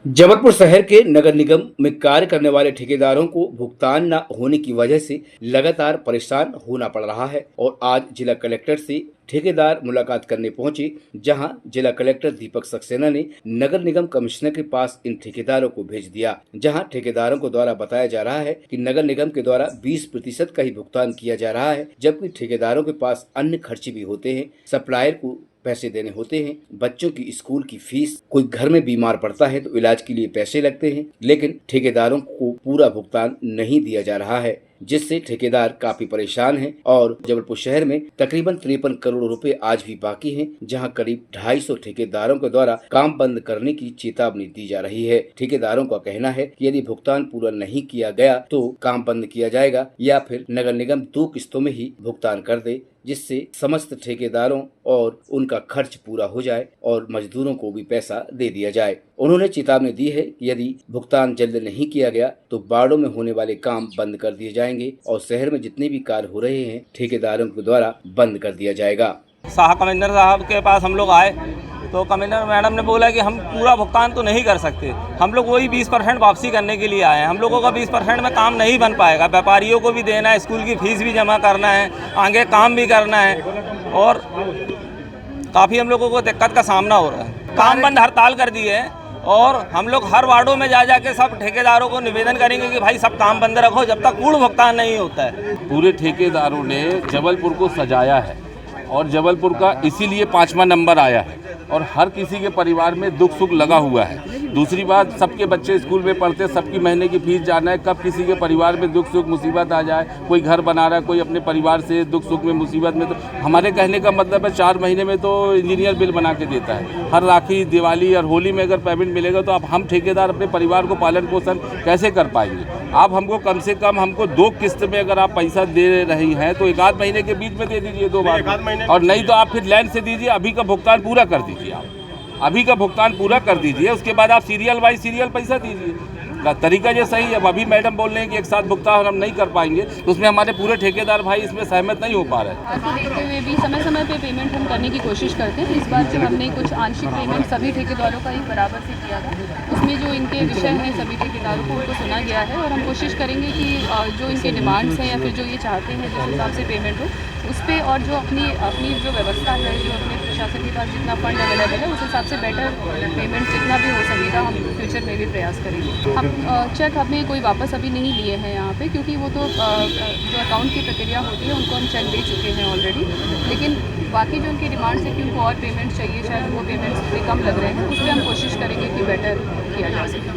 जबलपुर शहर के नगर निगम में कार्य करने वाले ठेकेदारों को भुगतान न होने की वजह से लगातार परेशान होना पड़ रहा है और आज जिला कलेक्टर से ठेकेदार मुलाकात करने पहुंचे, जहां जिला कलेक्टर दीपक सक्सेना ने नगर निगम कमिश्नर के पास इन ठेकेदारों को भेज दिया। जहां ठेकेदारों को द्वारा बताया जा रहा है कि नगर निगम के द्वारा 20% का ही भुगतान किया जा रहा है, जबकि ठेकेदारों के पास अन्य खर्चे भी होते हैं, सप्लायर को पैसे देने होते हैं, बच्चों की स्कूल की फीस, कोई घर में बीमार पड़ता है तो इलाज के लिए पैसे लगते हैं, लेकिन ठेकेदारों को पूरा भुगतान नहीं दिया जा रहा है, जिससे ठेकेदार काफी परेशान हैं और जबलपुर शहर में तकरीबन 53 करोड़ रुपए आज भी बाकी हैं, जहां करीब 250 ठेकेदारों के द्वारा काम बंद करने की चेतावनी दी जा रही है। ठेकेदारों का कहना है कि यदि भुगतान पूरा नहीं किया गया तो काम बंद किया जाएगा या फिर नगर निगम 2 किस्तों में ही भुगतान कर दे, जिससे समस्त ठेकेदारों और उनका खर्च पूरा हो जाए और मजदूरों को भी पैसा दे दिया जाए। उन्होंने चेतावनी दी है कि यदि भुगतान जल्द नहीं किया गया तो वार्डों में होने वाले काम बंद कर दिए जाएंगे और शहर में जितने भी कार्य हो रहे हैं ठेकेदारों के द्वारा बंद कर दिया जाएगा। कमिश्नर साहब के पास हम लोग आए तो कमिश्नर मैडम ने बोला कि हम पूरा भुगतान तो नहीं कर सकते, हम लोग वही 20% वापसी करने के लिए आए हैं। हम लोगों का 20% में काम नहीं बन पाएगा, व्यापारियों को भी देना है, स्कूल की फीस भी जमा करना है, आगे काम भी करना है और काफ़ी हम लोगों को दिक्कत का सामना हो रहा है। काम बंद हड़ताल कर दी है और हम लोग हर वार्डों में जा के सब ठेकेदारों को निवेदन करेंगे कि भाई सब काम बंद रखो जब तक पूर्ण भुगतान नहीं होता है। पूरे ठेकेदारों ने जबलपुर को सजाया है और जबलपुर का इसीलिए 5वां नंबर आया है और हर किसी के परिवार में दुख सुख लगा हुआ है। दूसरी बात, सबके बच्चे स्कूल में पढ़ते, सबकी महीने की फीस जाना है, कब किसी के परिवार में दुख सुख मुसीबत आ जाए, कोई घर बना रहा है, कोई अपने परिवार से दुख सुख में मुसीबत में, तो हमारे कहने का मतलब है 4 महीने में तो इंजीनियर बिल बना के देता है। हर राखी, दिवाली और होली में अगर पेमेंट मिलेगा तो अब हम ठेकेदार अपने परिवार को पालन पोषण कैसे कर पाएंगे। आप हमको कम से कम 2 किस्त में अगर आप पैसा दे रही हैं तो 1 आध महीने के बीच में दे दीजिए 2 बार, और नहीं तो आप फिर लाइन से दीजिए। अभी का भुगतान पूरा कर दीजिए, आप अभी का भुगतान पूरा कर दीजिए, उसके बाद आप सीरियल बाई सीरियल पैसा दीजिए। तरीका जो सही है। अब अभी मैडम बोल रहे हैं कि एक साथ भुगतान हम नहीं कर पाएंगे, तो उसमें हमारे पूरे ठेकेदार भाई इसमें सहमत नहीं हो पा रहे हैं। आपको देखते हुए भी समय पे पेमेंट हम करने की कोशिश करते हैं। इस बार जो हमने कुछ आंशिक पेमेंट सभी ठेकेदारों का ही बराबर से किया था, उसमें जो इनके विषय हैं सभी ठेकेदारों को उनको सुना गया है और हम कोशिश करेंगे कि जो इनके डिमांड्स हैं या फिर जो ये चाहते हैं जिस हिसाब से पेमेंट हो उस पर, और जो अपनी जो व्यवस्था है, जो अपने प्रशासन के पास जितना फंड अवेलेबल है उस हिसाब से बेटर पेमेंट जितना भी हो सकेगा हम फ्यूचर में भी प्रयास करेंगे। हम चेक हमें कोई वापस अभी नहीं लिए हैं यहाँ पे, क्योंकि वो तो जो अकाउंट की प्रक्रिया होती है उनको हम चेक दे चुके हैं ऑलरेडी, लेकिन बाकी जो उनकी डिमांड्स है कि उनको और पेमेंट चाहिए, शायद वो पेमेंट्स भी कम लग रहे हैं, उस पर हम कोशिश करेंगे कि बेटर किया जा सके।